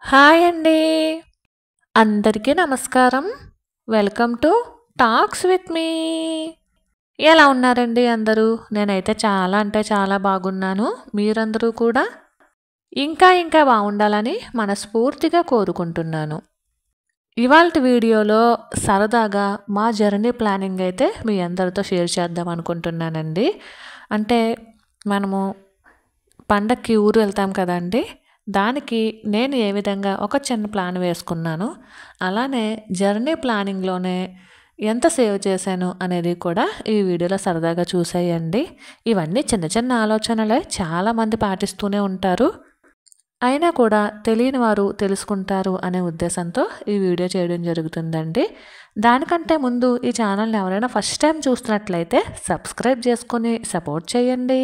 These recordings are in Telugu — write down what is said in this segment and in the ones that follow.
హాయ్ అండి. అందరికీ నమస్కారం. Welcome to talks with me. ఎలా ఉన్నారండి అందరూ? నేనైతే చాలా అంటే చాలా బాగున్నాను. మీరందరూ కూడా ఇంకా బాగుండాలని మనస్ఫూర్తిగా కోరుకుంటున్నాను. ఇవాల్టి వీడియోలో సరదాగా మా జర్నీ ప్లానింగ్ అయితే మీ అందరితో షేర్ చేద్దాం అనుకుంటున్నానండి. అంటే మనము పండక్కి ఊరు వెళ్తాం కదండీ! దానికి నేను ఏ విధంగా ఒక చిన్న ప్లాన్ వేసుకున్నాను. అలానే జర్నీ ప్లానింగ్‌లోనే ఎంత సేవ్ చేశాను అనేది కూడా ఈ వీడియోలో సరదాగా చూసేయండి. ఇవన్నీ చిన్న చిన్న ఆలోచనలే చాలామంది పాటిస్తూనే ఉంటారు. అయినా కూడా తెలియని వారు తెలుసుకుంటారు అనే ఉద్దేశంతో ఈ వీడియో చేయడం జరుగుతుందండి. దానికంటే ముందు ఈ ఛానల్‌ని ఎవరైనా ఫస్ట్ టైం చూస్తున్నట్లయితే సబ్స్క్రైబ్ చేసుకొని సపోర్ట్ చేయండి.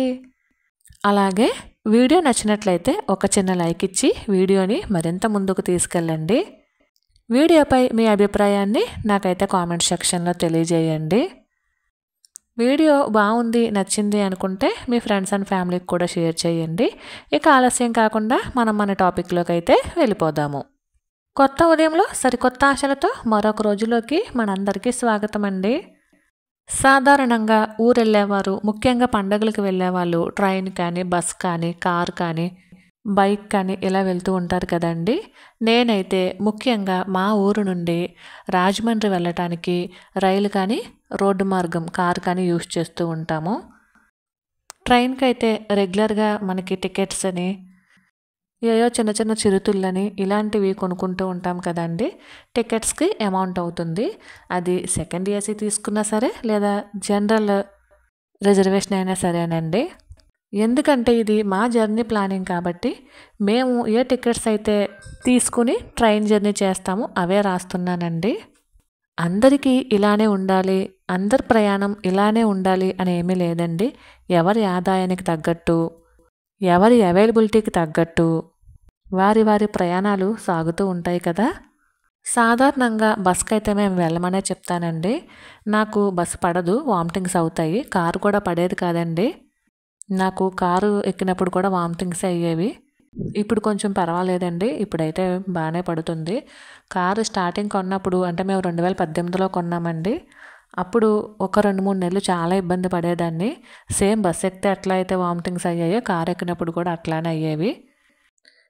అలాగే వీడియో నచ్చినట్లయితే ఒక చిన్న లైక్ ఇచ్చి వీడియోని మరింత ముందుకు తీసుకెళ్ళండి. వీడియోపై మీ అభిప్రాయాన్ని నాకైతే కామెంట్ సెక్షన్‌లో తెలియజేయండి. వీడియో బాగుంది, నచ్చింది అనుకుంటే మీ ఫ్రెండ్స్ అండ్ ఫ్యామిలీకి కూడా షేర్ చేయండి. ఇక ఆలస్యం కాకుండా మనం మన టాపిక్‌లోకి అయితే వెళ్ళిపోదాము. కొత్త ఉదయంలో సరికొత్త ఆశలతో మరొక రోజులోకి మనందరికీ స్వాగతం అండి. సాధారణంగా ఊరెళ్ళేవారు, ముఖ్యంగా పండగలకు వెళ్ళేవాళ్ళు ట్రైన్ కానీ, బస్ కానీ, కార్ కానీ, బైక్ కానీ ఇలా వెళ్తూ ఉంటారు కదండీ! నేనైతే ముఖ్యంగా మా ఊరు నుండి రాజమండ్రి వెళ్ళటానికి రైలు కానీ, రోడ్డు మార్గం కార్ కానీ యూజ్ చేస్తూ ఉంటాము. ట్రైన్‌కైతే రెగ్యులర్‌గా మనకి టికెట్స్ అని, ఏయో చిన్న చిన్న చిరుతిళ్ళని ఇలాంటివి కొనుక్కుంటూ ఉంటాం కదండీ! టికెట్స్‌కి అమౌంట్ అవుతుంది. అది సెకండ్ ఏసీ తీసుకున్నా సరే, లేదా జనరల్ రిజర్వేషన్ అయినా సరేనండి. ఎందుకంటే ఇది మా జర్నీ ప్లానింగ్ కాబట్టి మేము ఏ టికెట్స్ అయితే తీసుకుని ట్రైన్ జర్నీ చేస్తామో అవే రాస్తున్నానండి. అందరికీ ఇలానే ఉండాలి, అందరి ప్రయాణం ఇలానే ఉండాలి అని ఏమీ లేదండి. ఎవరి ఆదాయానికి తగ్గట్టు, ఎవరి అవైలబిలిటీకి తగ్గట్టు వారి వారి ప్రయాణాలు సాగుతూ ఉంటాయి కదా! సాధారణంగా బస్‌కైతే మేము వెళ్ళమనే చెప్తానండి. నాకు బస్సు పడదు, వామిటింగ్స్ అవుతాయి. కారు కూడా పడేది కాదండి. నాకు కారు ఎక్కినప్పుడు కూడా వామిటింగ్సే అయ్యేవి. ఇప్పుడు కొంచెం పర్వాలేదండి. ఇప్పుడైతే బానే పడుతుంది. కారు స్టార్టింగ్ కొన్నప్పుడు అంటే మేము 2018లో కొన్నామండి. అప్పుడు ఒక 2, 3 నెలలు చాలా ఇబ్బంది పడేదాన్ని. సేమ్ బస్ ఎక్కితే ఎట్లా అయితే వామిటింగ్స్ అయ్యాయో కారు ఎక్కినప్పుడు కూడా అట్లానే అయ్యేవి.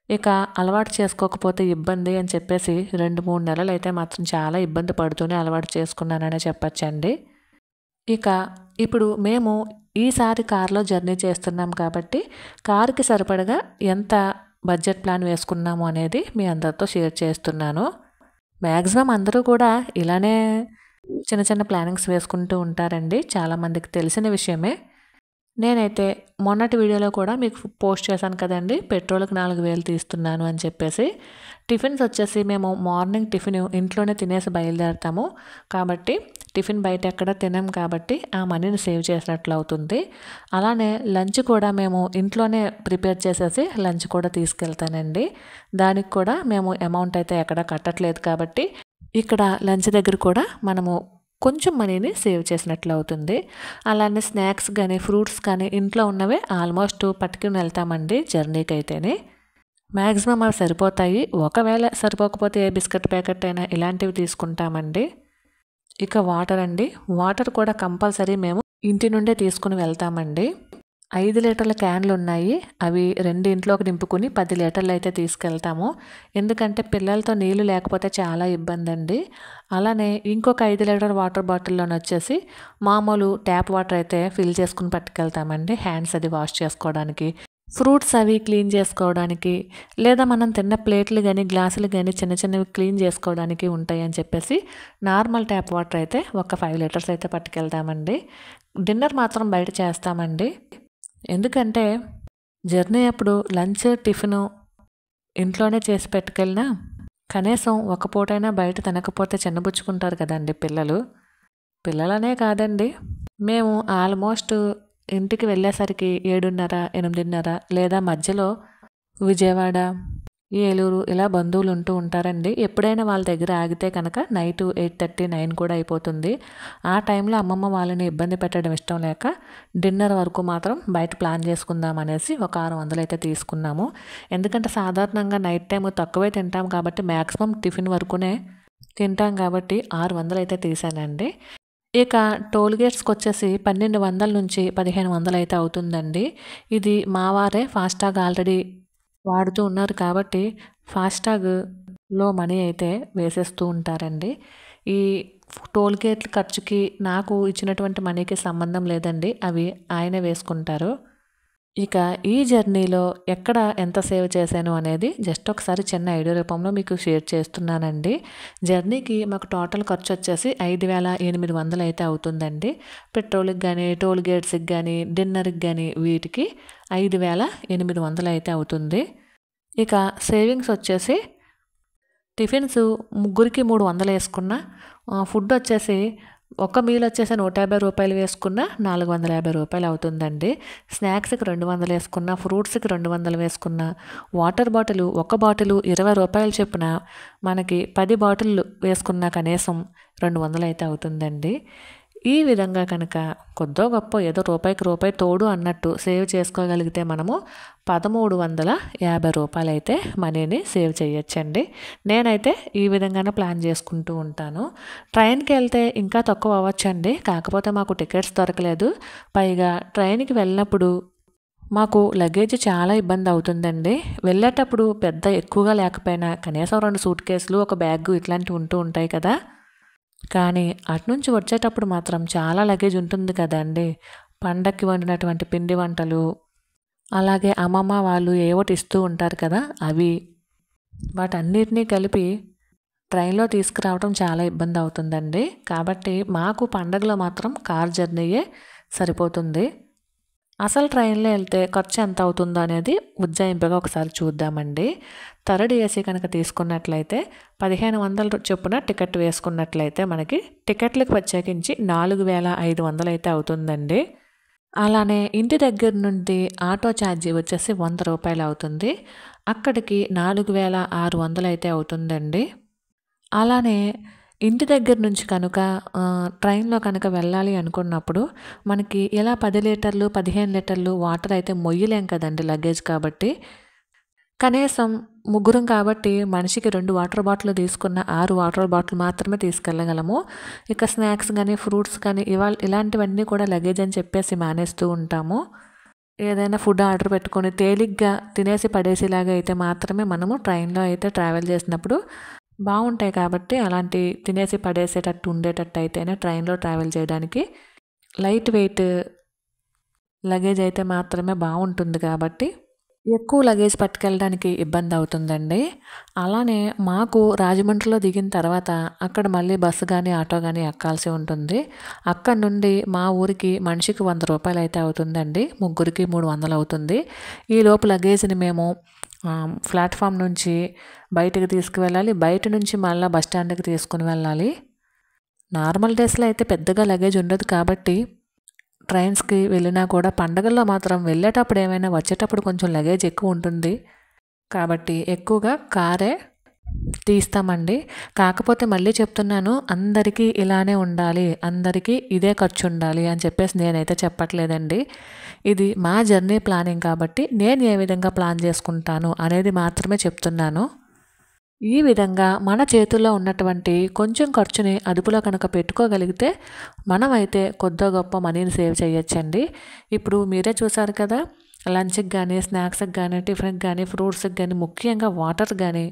ఇక అలవాటు చేసుకోకపోతే ఇబ్బంది అని చెప్పేసి 2, 3 నెలలైతే మాత్రం చాలా ఇబ్బంది పడుతూనే అలవాటు చేసుకున్నాననే చెప్పొచ్చండి. ఇక ఇప్పుడు మేము ఈసారి కార్‌లో జర్నీ చేస్తున్నాం కాబట్టి కార్‌కి సరిపడగా ఎంత బడ్జెట్ ప్లాన్ వేసుకున్నాము అనేది మీ అందరితో షేర్ చేస్తున్నాను. మ్యాక్సిమం అందరూ కూడా ఇలానే చిన్న చిన్న ప్లానింగ్స్ వేసుకుంటూ ఉంటారండి. చాలామందికి తెలిసిన విషయమే. నేనైతే మొన్నటి వీడియోలో కూడా మీకు పోస్ట్ చేశాను కదండీ! పెట్రోల్‌కి 4000 తీస్తున్నాను అని చెప్పేసి. టిఫిన్స్ వచ్చేసి మేము మార్నింగ్ టిఫిన్ ఇంట్లోనే తినేసి బయలుదేరతాము. కాబట్టి టిఫిన్ బయట ఎక్కడ తినం కాబట్టి ఆ మనీని సేవ్ చేసినట్లు అవుతుంది. అలానే లంచ్ కూడా మేము ఇంట్లోనే ప్రిపేర్ చేసేసి లంచ్ కూడా తీసుకెళ్తానండి. దానికి కూడా మేము అమౌంట్ అయితే ఎక్కడ కట్టట్లేదు కాబట్టి ఇక్కడ లంచ్ దగ్గర కూడా మనము కొంచెం మనీని సేవ్ చేసినట్లు అవుతుంది. అలానే స్నాక్స్ కానీ, ఫ్రూట్స్ కానీ ఇంట్లో ఉన్నవే ఆల్మోస్ట్ పట్టుకుని వెళ్తామండి జర్నీకైతేనే. మ్యాక్సిమం అవి సరిపోతాయి. ఒకవేళ సరిపోకపోతే ఏ బిస్కెట్ ప్యాకెట్ అయినా ఇలాంటివి తీసుకుంటామండి. ఇక వాటర్ అండి. వాటర్ కూడా కంపల్సరీ మేము ఇంటి నుండే తీసుకుని వెళ్తామండి. 5 లీటర్ల క్యాన్లు ఉన్నాయి. అవి 2 ఇంట్లోకి నింపుకొని 10 లీటర్లు అయితే తీసుకెళ్తాము. ఎందుకంటే పిల్లలతో నీళ్లు లేకపోతే చాలా ఇబ్బందండి. అలానే ఇంకొక 5 లీటర్ వాటర్ బాటిల్‌లోనొచ్చేసి మామూలు ట్యాప్ వాటర్ అయితే ఫిల్ చేసుకొని పట్టుకెళ్తామండి. హ్యాండ్స్ అది వాష్ చేసుకోవడానికి, ఫ్రూట్స్ అవి క్లీన్ చేసుకోవడానికి, లేదా మనం తిన్న ప్లేట్లు గానీ, గ్లాసులు గానీ చిన్న చిన్నవి క్లీన్ చేసుకోవడానికి ఉంటాయని చెప్పేసి నార్మల్ ట్యాప్ వాటర్ అయితే ఒక 5 లీటర్స్ అయితే పట్టుకెళ్తామండి. డిన్నర్ మాత్రం బయట చేస్తామండి. ఎందుకంటే జర్నీ అప్పుడు లంచ్, టిఫిను ఇంట్లోనే చేసి పెట్టుకెళ్ళినా కనీసం ఒక పూటైనా బయట తినకపోతే చిన్నబుచ్చుకుంటారు కదండీ పిల్లలు. పిల్లలనే కాదండి. మేము ఆల్మోస్ట్ ఇంటికి వెళ్ళేసరికి 7:30, 8:30 లేదా మధ్యలో విజయవాడ, ఏలూరు ఇలా బంధువులు ఉంటూ ఉంటారండి. ఎప్పుడైనా వాళ్ళ దగ్గర ఆగితే కనుక నైట్ 8:30, 9 కూడా అయిపోతుంది. ఆ టైంలో అమ్మమ్మ వాళ్ళని ఇబ్బంది పెట్టడం ఇష్టం లేక డిన్నర్ వరకు మాత్రం బయట ప్లాన్ చేసుకుందాం అనేసి ఒక 600 అయితే తీసుకున్నాము. ఎందుకంటే సాధారణంగా నైట్ టైం తక్కువే తింటాం కాబట్టి మ్యాక్సిమం టిఫిన్ వరకునే తింటాం కాబట్టి 600 అయితే తీసానండి. ఇక టోల్ గేట్స్కి వచ్చేసి 1200 నుంచి 1500 అయితే అవుతుందండి. ఇది మా వారే ఫాస్టాగ్ ఆల్రెడీ వాడుతూ ఉన్నారు కాబట్టి ఫాస్టాగ్‌లో మనీ అయితే వేసేస్తూ ఉంటారండి. ఈ టోల్ గేట్ల ఖర్చుకి నాకు ఇచ్చినటువంటి మనీకి సంబంధం లేదండి. అవి ఆయనే వేసుకుంటారు. ఇక ఈ జర్నీలో ఎక్కడ ఎంత సేవ్ చేశాను అనేది జస్ట్ ఒకసారి చిన్న ఐడియా రూపంలో మీకు షేర్ చేస్తున్నానండి. జర్నీకి మాకు టోటల్ ఖర్చు వచ్చేసి 5800 అయితే అవుతుందండి. పెట్రోల్‌కి గానీ, టోల్ గేట్స్‌కి గానీ, డిన్నర్‌కి గానీ వీటికి 5800 అయితే అవుతుంది. ఇక సేవింగ్స్ వచ్చేసి టిఫిన్స్ ముగ్గురికి 300 వేసుకున్నా, ఫుడ్ వచ్చేసి ఒక మీల్ వచ్చేసి రూ. 150 వేసుకున్నా రూ. 450 అవుతుందండి. స్నాక్స్‌కి 200 వేసుకున్నా, ఫ్రూట్స్‌కి 200 వేసుకున్నా, వాటర్ బాటిల్ ఒక బాటిల్ రూ. 20 చొప్పున మనకి 10 బాటిల్లు వేసుకున్నా కనీసం 200 అయితే అవుతుందండి. ఈ విధంగా కనుక కొద్దో గొప్పో ఏదో రూపాయికి రూపాయి తోడు అన్నట్టు సేవ్ చేసుకోగలిగితే మనము రూ. 1350 అయితే మనీని సేవ్ చేయొచ్చండి. నేనైతే ఈ విధంగానే ప్లాన్ చేసుకుంటూ ఉంటాను. ట్రైన్‌కి వెళ్తే ఇంకా తక్కువ అవ్వచ్చండి. కాకపోతే మాకు టికెట్స్ దొరకలేదు. పైగా ట్రైన్‌కి వెళ్ళినప్పుడు మాకు లగేజ్ చాలా ఇబ్బంది అవుతుందండి. వెళ్ళేటప్పుడు పెద్ద ఎక్కువగా లేకపోయినా కనీసం 2 సూట్ కేసులు, ఒక బ్యాగు ఇట్లాంటివి ఉంటూ ఉంటాయి కదా! కానీ అటునుంచి వచ్చేటప్పుడు మాత్రం చాలా లగేజ్ ఉంటుంది కదండీ! పండక్కి వండినటువంటి పిండి వంటలు, అలాగే అమ్మమ్మ వాళ్ళు ఏవోటి ఇస్తూ ఉంటారు కదా! అవి వాటన్నిటిని కలిపి ట్రైన్‌లో తీసుకురావడం చాలా ఇబ్బంది అవుతుందండి. కాబట్టి మాకు పండగలో మాత్రం కార్ జర్నీయే సరిపోతుంది. అసలు ట్రైన్‌లో వెళ్తే ఖర్చు ఎంత అవుతుందో అనేది ఉజ్జాయింపుగా ఒకసారి చూద్దామండి. థర్డ్ ఏసీ కనుక తీసుకున్నట్లయితే 1500 చొప్పున టికెట్ వేసుకున్నట్లయితే మనకి టికెట్లకు ప్రత్యేకించి 4500 అయితే అవుతుందండి. అలానే ఇంటి దగ్గర నుండి ఆటో ఛార్జీ వచ్చేసి రూ. 100 అవుతుంది. అక్కడికి 4600 అయితే అవుతుందండి. అలానే ఇంటి దగ్గర నుంచి కనుక ట్రైన్‌లో కనుక వెళ్ళాలి అనుకున్నప్పుడు మనకి ఇలా 10 లీటర్లు, 15 లీటర్లు వాటర్ అయితే మొయ్యలేం కదండీ లగేజ్ కాబట్టి. కనీసం ముగ్గురం కాబట్టి మనిషికి 2 వాటర్ బాటిల్ తీసుకున్న 6 వాటర్ బాటిల్ మాత్రమే తీసుకెళ్ళగలము. ఇక స్నాక్స్ గానీ, ఫ్రూట్స్ కానీ ఇలాంటివన్నీ కూడా లగేజ్ అని చెప్పేసి మానేస్తూ ఉంటాము. ఏదైనా ఫుడ్ ఆర్డర్ పెట్టుకొని తేలిగ్గా తినేసి పడేసేలాగా అయితే మాత్రమే మనము ట్రైన్‌లో అయితే ట్రావెల్ చేసినప్పుడు బావుంటాయి కాబట్టి అలాంటి తినేసి పడేసేటట్టు ఉండేటట్టు అయితేనే ట్రైన్‌లో ట్రావెల్ చేయడానికి లైట్ వెయిట్ లగేజ్ అయితే మాత్రమే బావుంటుంది కాబట్టి ఎక్కువ లగేజ్ పట్టుకెళ్ళడానికి ఇబ్బంది అవుతుందండి. అలానే మాకు రాజమండ్రిలో దిగిన తర్వాత అక్కడ మళ్ళీ బస్సు గానీ, ఆటో గానీ ఎక్కాల్సి ఉంటుంది. అక్కడి నుండి మా ఊరికి మనిషికి రూ. 100 అయితే అవుతుందండి. ముగ్గురికి 300 అవుతుంది. ఈలోపు లగేజ్‌ని మేము ప్లాట్‌ఫామ్ నుంచి బయటకి తీసుకువెళ్ళాలి. బయట నుంచి మళ్ళా బస్ స్టాండ్‌కి తీసుకొని వెళ్ళాలి. నార్మల్ డేస్‌లో అయితే పెద్దగా లగేజ్ ఉండదు కాబట్టి ట్రైన్స్‌కి వెళ్ళినా కూడా పండగల్లో మాత్రం వెళ్ళేటప్పుడు ఏమైనా వచ్చేటప్పుడు కొంచెం లగేజ్ ఎక్కువ ఉంటుంది. కాబట్టి ఎక్కువగా కారే తీస్తామండి. కాకపోతే మళ్ళీ చెప్తున్నాను అందరికీ ఇలానే ఉండాలి, అందరికీ ఇదే ఖర్చు ఉండాలి అని చెప్పేసి నేనైతే చెప్పట్లేదండి. ఇది మా జర్నీ ప్లానింగ్ కాబట్టి నేను ఏ విధంగా ప్లాన్ చేసుకుంటాను అనేది మాత్రమే చెప్తున్నాను. ఈ విధంగా మన చేతుల్లో ఉన్నటువంటి కొంచెం ఖర్చుని అదుపులో కనుక పెట్టుకోగలిగితే మనమైతే కొద్దో గొప్ప మనీని సేవ్ చేయొచ్చండి. ఇప్పుడు మీరే చూసారు కదా! లంచ్‌కి గానీ, స్నాక్స్‌కి గానీ, టిఫిన్‌కి గానీ, ఫ్రూట్స్‌కి గానీ, ముఖ్యంగా వాటర్ గానీ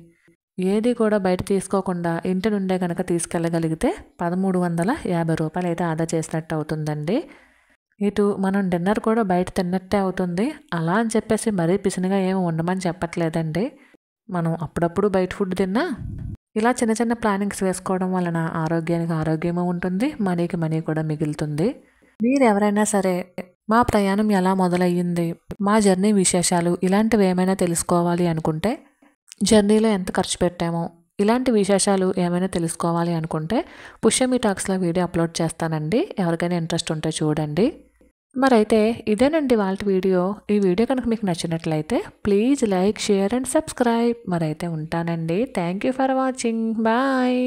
ఏది కూడా బయట తీసుకోకుండా ఇంటి నుండే కనుక తీసుకెళ్ళగలిగితే రూ. 1350 అయితే ఆదా చేసినట్టు అవుతుందండి. ఇటు మనం డిన్నర్ కూడా బయట తిన్నట్టే అవుతుంది. అలా అని చెప్పేసి మరీ పిసినిగా ఏమి ఉండమని చెప్పట్లేదండి. మనం అప్పుడప్పుడు బయట ఫుడ్ తిన్నా ఇలా చిన్న చిన్న ప్లానింగ్స్ వేసుకోవడం వలన ఆరోగ్యానికి ఆరోగ్యము ఉంటుంది, మనీకి మనీ కూడా మిగులుతుంది. మీరెవరైనా సరే మా ప్రయాణం ఎలా మొదలయ్యింది, మా జర్నీ విశేషాలు ఇలాంటివి ఏమైనా తెలుసుకోవాలి అనుకుంటే, జర్నీలో ఎంత ఖర్చు పెట్టామో ఇలాంటి విశేషాలు ఏమైనా తెలుసుకోవాలి అనుకుంటే పుష్యమి టాక్స్లో వీడియో అప్లోడ్ చేస్తానండి. ఎవరికైనా ఇంట్రెస్ట్ ఉంటే చూడండి. మరైతే ఇదేనండి వాళ్ళ వీడియో. ఈ వీడియో కనుక మీకు నచ్చినట్లయితే please like, share and subscribe. మరైతే ఉంటానండి. Thank you for watching. Bye.